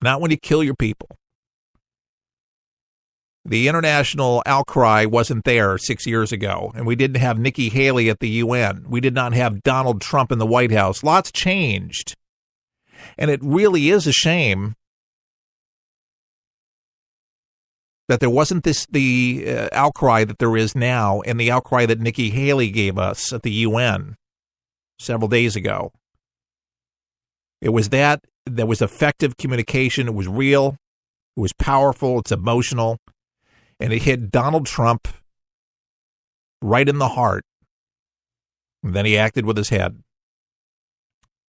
not when you kill your people. The international outcry wasn't there 6 years ago, and we didn't have Nikki Haley at the UN. We did not have Donald Trump in the White House. Lots changed. And it really is a shame that there wasn't the outcry that there is now, and the outcry that Nikki Haley gave us at the UN several days ago. It was that there was effective communication. It was real. It was powerful. It's emotional. And it hit Donald Trump right in the heart. And then he acted with his head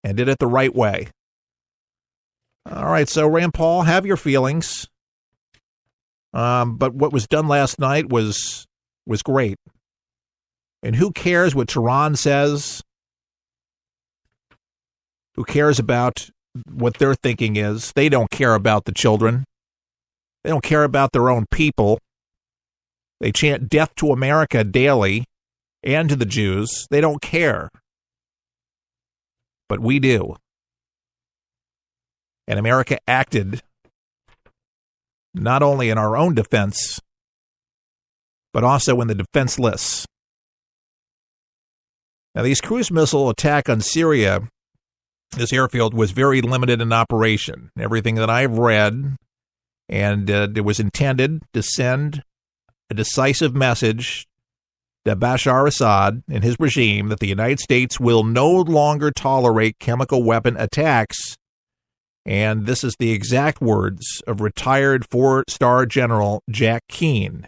and did it the right way. All right, so Rand Paul, have your feelings. But what was done last night was great. And who cares what Tehran says? Who cares about what their thinking is? They don't care about the children. They don't care about their own people. They chant death to America daily and to the Jews. They don't care. But we do. And America acted not only in our own defense, but also in the defenseless. Now, these cruise missile attack on Syria, this airfield, was very limited in operation. Everything that I've read, and it was intended to send a decisive message to Bashar al-Assad and his regime that the United States will no longer tolerate chemical weapon attacks. And this is the exact words of retired four-star General Jack Keane.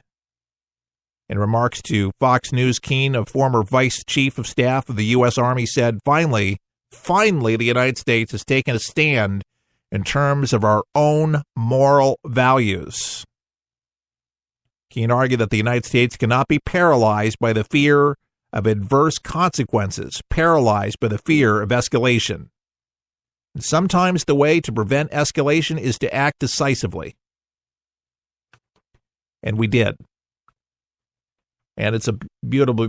In remarks to Fox News, Keane, a former vice chief of staff of the U.S. Army, said, finally, the United States has taken a stand in terms of our own moral values. Keane argued that the United States cannot be paralyzed by the fear of adverse consequences, paralyzed by the fear of escalation. And sometimes the way to prevent escalation is to act decisively. And we did. And it's a beautiful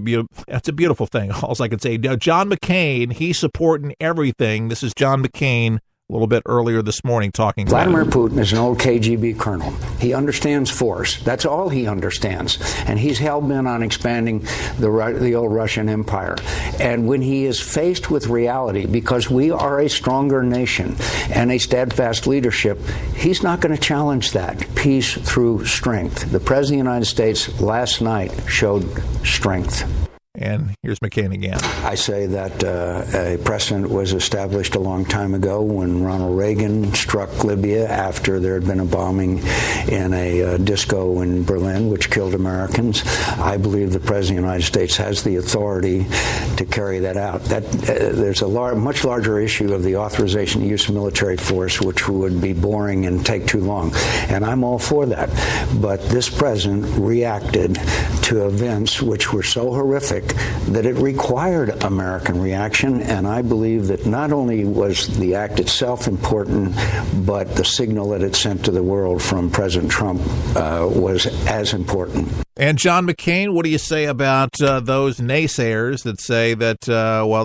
thing. All I can say, John McCain, he's supporting everything. This is John McCain a little bit earlier this morning talking about Vladimir Putin is an old KGB colonel. He understands force. That's all he understands. And he's hell-bent on expanding the old Russian Empire. And when he is faced with reality, because we are a stronger nation and a steadfast leadership, he's not going to challenge that. Peace through strength. The President of the United States last night showed strength. And here's McCain again. I say that a precedent was established a long time ago when Ronald Reagan struck Libya after there had been a bombing in a disco in Berlin, which killed Americans. I believe the President of the United States has the authority to carry that out. There's a much larger issue of the authorization to use of military force, which would be boring and take too long. And I'm all for that. But this president reacted to events which were so horrific that it required American reaction, and I believe that not only was the act itself important, but the signal that it sent to the world from President Trump was as important. And John McCain, what do you say about those naysayers that say that,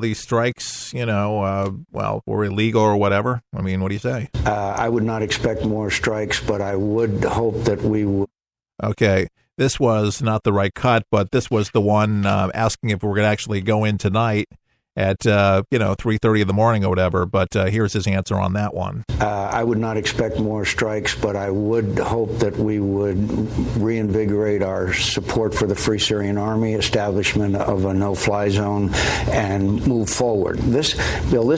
these strikes, were illegal or whatever? I mean, what do you say? I would not expect more strikes, but I would hope that we would. Okay. This was not the right cut, but this was the one asking if we were going to actually go in tonight at 3:30 in the morning or whatever. But here's his answer on that one. I would not expect more strikes, but I would hope that we would reinvigorate our support for the Free Syrian Army, establishment of a no-fly zone, and move forward. This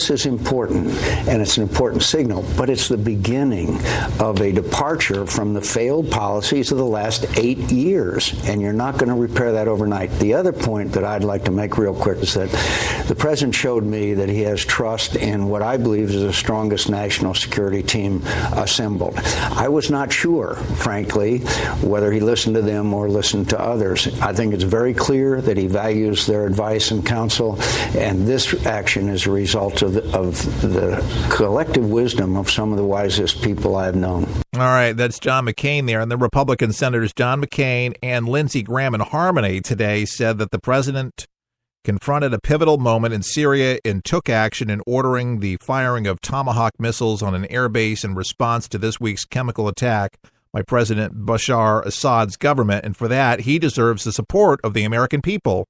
is important, and it's an important signal, but it's the beginning of a departure from the failed policies of the last 8 years, and you're not going to repair that overnight. The other point that I'd like to make real quick is that the President showed me that he has trust in what I believe is the strongest national security team assembled. I was not sure, frankly, whether he listened to them or listened to others. I think it's very clear that he values their advice and counsel, and this action is a result of the collective wisdom of some of the wisest people I've known. All right, that's John McCain there. And the Republican senators John McCain and Lindsey Graham in harmony today said that the president confronted a pivotal moment in Syria and took action in ordering the firing of Tomahawk missiles on an airbase in response to this week's chemical attack by President Bashar Assad's government. And for that, he deserves the support of the American people.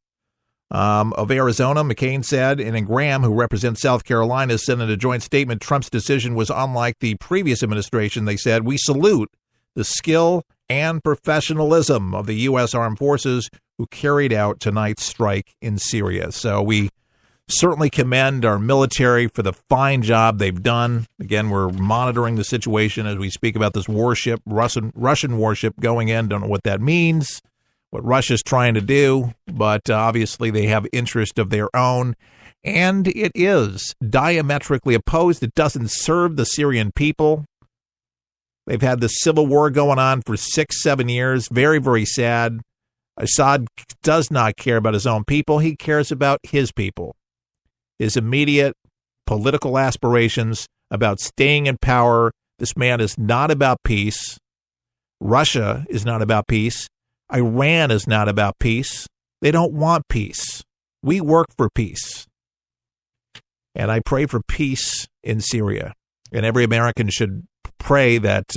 Of Arizona, McCain said, and in Graham, who represents South Carolina, said in a joint statement, Trump's decision was unlike the previous administration. They said, we salute the skill and professionalism of the U.S. Armed Forces who carried out tonight's strike in Syria. So we certainly commend our military for the fine job they've done. Again, we're monitoring the situation as we speak about this warship, Russian warship going in. Don't know what that means, what Russia's trying to do, but obviously they have interest of their own. And it is diametrically opposed. It doesn't serve the Syrian people. They've had the civil war going on for 6-7 years. Very, very sad. Assad does not care about his own people. He cares about his people, his immediate political aspirations about staying in power. This man is not about peace. Russia is not about peace. Iran is not about peace. They don't want peace. We work for peace. And I pray for peace in Syria. And every American should pray that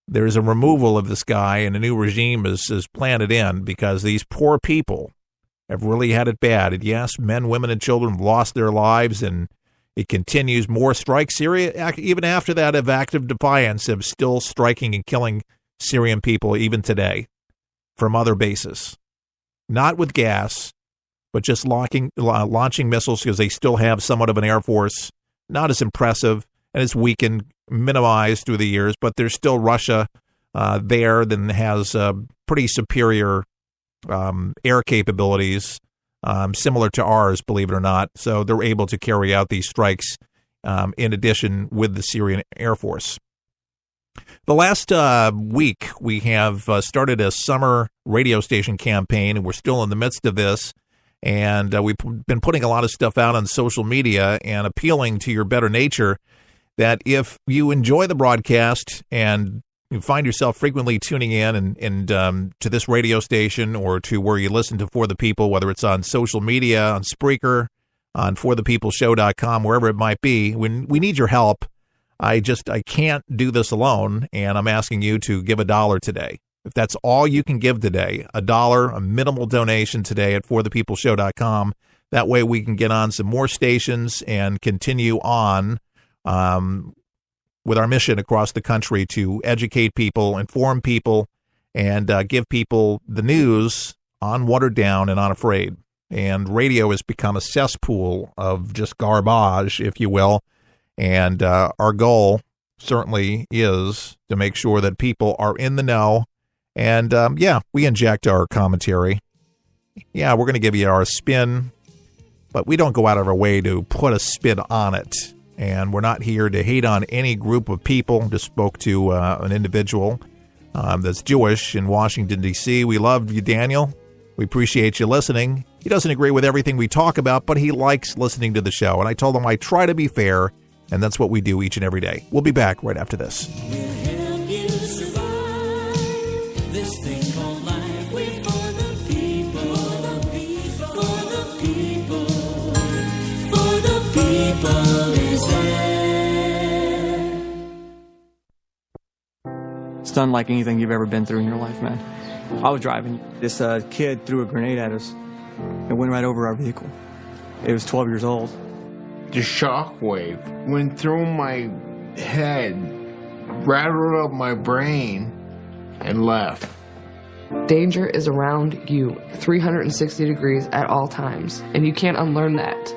there is a removal of this guy and a new regime is planted in, because these poor people have really had it bad. And yes, men, women, and children have lost their lives, and it continues. More strikes. Syria, even after that of active defiance, of still striking and killing Syrian people even today from other bases. Not with gas, but just launching missiles, because they still have somewhat of an air force. Not as impressive, and it's weakened, minimized through the years, but there's still Russia there that has pretty superior air capabilities, similar to ours, believe it or not. So they're able to carry out these strikes in addition with the Syrian Air Force. The last week, we have started a summer radio station campaign, and we're still in the midst of this. And we've been putting a lot of stuff out on social media and appealing to your better nature, that if you enjoy the broadcast and you find yourself frequently tuning in and to this radio station or to where you listen to For the People, whether it's on social media, on Spreaker, on forthepeopleshow.com, wherever it might be, we need your help. I can't do this alone, and I'm asking you to give $1 today. If that's all you can give today, $1, a minimal donation today at forthepeopleshow.com. That way we can get on some more stations and continue on with our mission across the country to educate people, inform people, and give people the news unwatered down and unafraid. And radio has become a cesspool of just garbage, if you will. And our goal certainly is to make sure that people are in the know. And, we inject our commentary. Yeah, we're going to give you our spin, but we don't go out of our way to put a spin on it. And we're not here to hate on any group of people. Just spoke to an individual that's Jewish in Washington, D.C. We love you, Daniel. We appreciate you listening. He doesn't agree with everything we talk about, but he likes listening to the show. And I told him I try to be fair, and that's what we do each and every day. We'll be back right after this. It's unlike anything you've ever been through in your life, man. I was driving. This kid threw a grenade at us and went right over our vehicle. It was 12 years old. The shockwave went through my head, rattled up my brain, and left. Danger is around you 360 degrees at all times, and you can't unlearn that.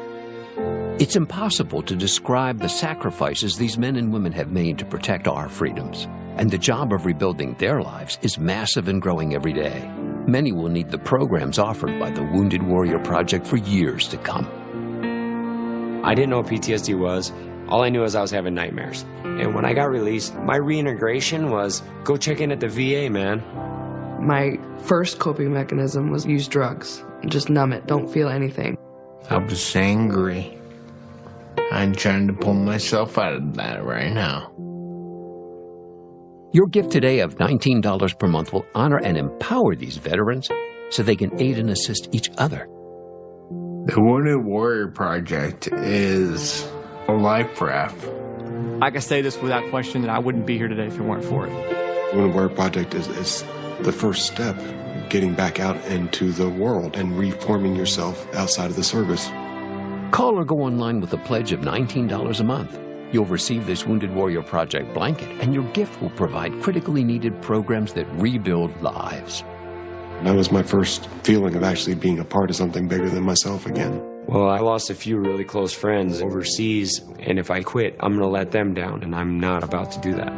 It's impossible to describe the sacrifices these men and women have made to protect our freedoms. And the job of rebuilding their lives is massive and growing every day. Many will need the programs offered by the Wounded Warrior Project for years to come. I didn't know what PTSD was. All I knew was I was having nightmares. And when I got released, my reintegration was go check in at the VA, man. My first coping mechanism was use drugs. Just numb it, don't feel anything. I was angry. I'm trying to pull myself out of that right now. Your gift today of $19 per month will honor and empower these veterans so they can aid and assist each other. The Wounded Warrior Project is a life raft. I can say this without question that I wouldn't be here today if it weren't for it. Wounded Warrior Project is the first step, getting back out into the world and reforming yourself outside of the service. Call or go online with a pledge of $19 a month. You'll receive this Wounded Warrior Project blanket, and your gift will provide critically needed programs that rebuild lives. That was my first feeling of actually being a part of something bigger than myself again. Well, I lost a few really close friends overseas, and if I quit, I'm going to let them down, and I'm not about to do that.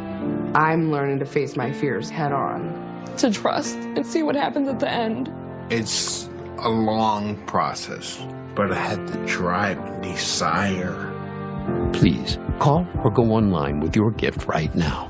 I'm learning to face my fears head on. To trust and see what happens at the end. It's a long process, but I had the drive and desire. Please, call or go online with your gift right now.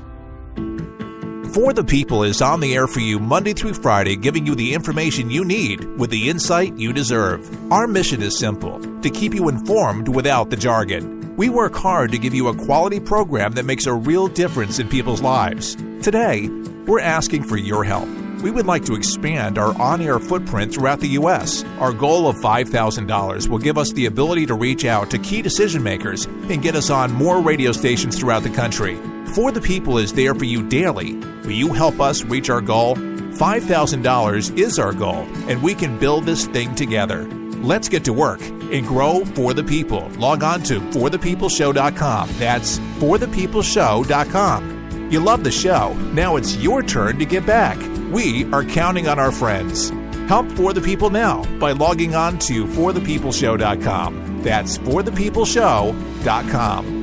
For the People is on the air for you Monday through Friday, giving you the information you need with the insight you deserve. Our mission is simple, to keep you informed without the jargon. We work hard to give you a quality program that makes a real difference in people's lives. Today, we're asking for your help. We would like to expand our on-air footprint throughout the U.S. Our goal of $5,000 will give us the ability to reach out to key decision makers and get us on more radio stations throughout the country. For the People is there for you daily. Will you help us reach our goal? $5,000 is our goal, and we can build this thing together. Let's get to work and grow For the People. Log on to forthepeopleshow.com. That's forthepeopleshow.com. You love the show. Now it's your turn to give back. We are counting on our friends. Help For the People now by logging on to forthepeopleshow.com. That's forthepeopleshow.com.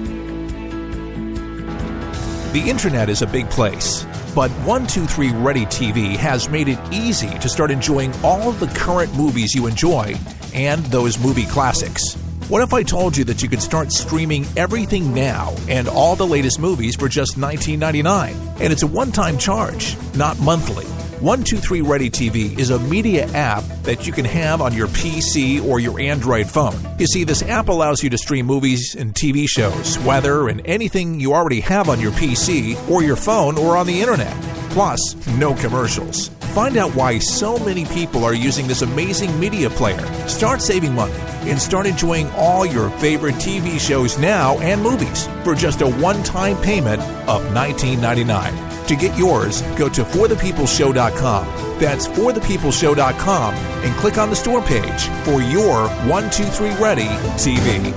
The internet is a big place, but 123 Ready TV has made it easy to start enjoying all of the current movies you enjoy and those movie classics. What if I told you that you could start streaming everything now and all the latest movies for just $19.99? And it's a one-time charge, not monthly. 123 Ready TV is a media app that you can have on your PC or your Android phone. You see, this app allows you to stream movies and TV shows, weather, and anything you already have on your PC or your phone or on the internet. Plus, no commercials. Find out why so many people are using this amazing media player. Start saving money and start enjoying all your favorite TV shows now and movies for just a one-time payment of $19.99. To get yours, go to forthepeopleshow.com. That's forthepeopleshow.com and click on the store page for your 123 Ready TV.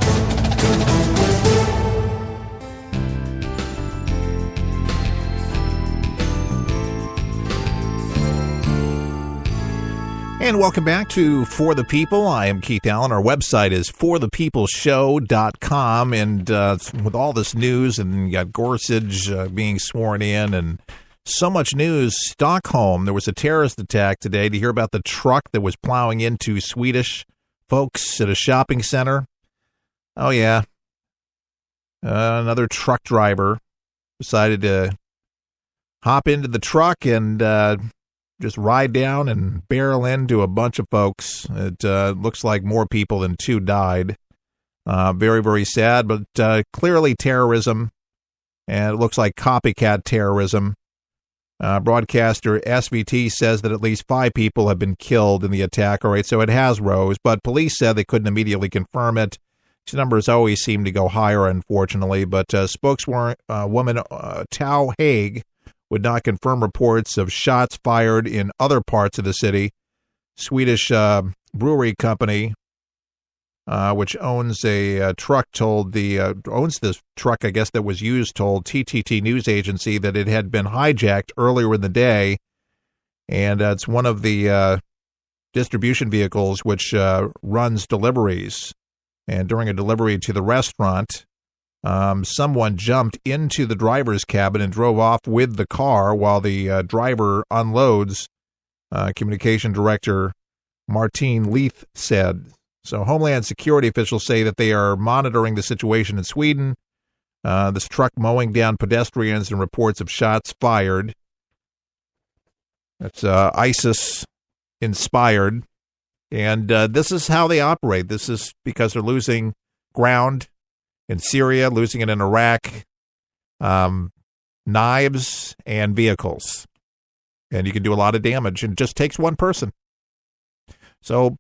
And welcome back to For the People. I am Keith Allen. Our website is forthepeopleshow.com. And with all this news, and you got Gorsuch being sworn in, and so much news. Stockholm, there was a terrorist attack today. To hear about the truck that was plowing into Swedish folks at a shopping center. Oh, yeah. Another truck driver decided to hop into the truck and just ride down and barrel into a bunch of folks. It looks like more people than two died. Very, very sad, but clearly terrorism, and it looks like copycat terrorism. Broadcaster SVT says that at least 5 people have been killed in the attack. All right, so it has rose, but police said they couldn't immediately confirm it. These numbers always seem to go higher, unfortunately, but spokeswoman Tao Haig would not confirm reports of shots fired in other parts of the city. Swedish brewery company, which owns a truck, owns this truck, I guess, that was used, told TTT news agency that it had been hijacked earlier in the day, and it's one of the distribution vehicles which runs deliveries. And during a delivery to the restaurant, someone jumped into the driver's cabin and drove off with the car while the driver unloads, communication director Martine Leith said. So Homeland Security officials say that they are monitoring the situation in Sweden. This truck mowing down pedestrians and reports of shots fired. That's ISIS-inspired. And this is how they operate. This is because they're losing ground in Syria, losing it in Iraq, knives and vehicles. And you can do a lot of damage. And it just takes one person. So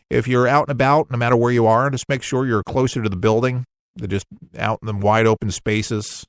If you're out and about, no matter where you are, just make sure you're closer to the building. They're just out in the wide open spaces.